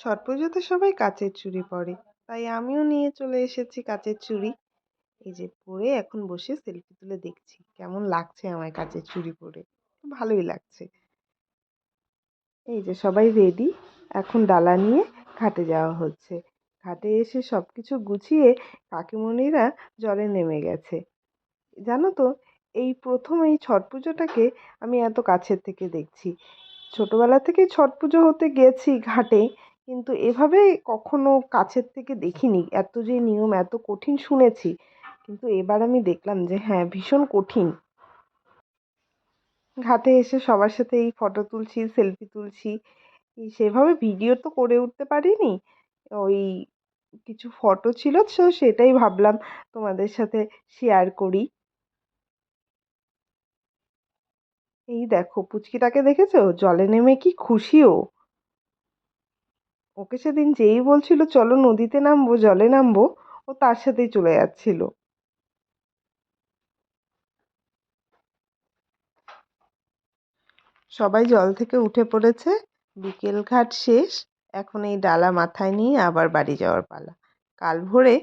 ছট পুজোতে সবাই কাচের চুড়ি পরে, তাই আমিও নিয়ে চলে এসেছি কাচের চুড়ি। এই যে পরে এখন বসে সেলফি তুলে দেখছি কেমন লাগছে আমায় কাচের চুড়ি পরে। ভালোই লাগছে। এই যে সবাই রেডি, এখন ডালা নিয়ে ঘাটে যাওয়া হচ্ছে। ঘাটে এসে সবকিছু গুছিয়ে কাকিমুনিরা জলে নেমে গেছে। জানো তো, এই প্রথম এই ছট পুজোটাকে আমি এত কাছের থেকে দেখছি। ছোটবেলা থেকেই ছট পুজো হতে গেছি ঘাটে, কিন্তু এভাবে কখনো কাছের থেকে দেখিনি। এত যে নিয়ম এত কঠিন শুনেছি, কিন্তু এবার আমি দেখলাম যে হ্যাঁ, ভীষণ কঠিন। ঘাটে এসে সবার সাথে এই ফটো তুলছি, সেলফি তুলছি। সেভাবে ভিডিও তো করে উঠতে পারিনি। ওই কিছু ফটো ছিল, তো সেটাই ভাবলাম তোমাদের সাথে শেয়ার করি। এই দেখো পুচকিটাকে দেখেছো, জলে নেমে কি খুশি ও। ওকে সেদিন যেই বলছিল চলো নদীতে নামবো, জলে নামবো, ও তার সাথেই চলে যাচ্ছিল। সবাই জল থেকে উঠে পড়েছে। বিকেল ঘাট শেষ। এখন এই ডালা মাথায় নিয়ে আবার বাড়ি যাওয়ার পালা। কাল ভোরে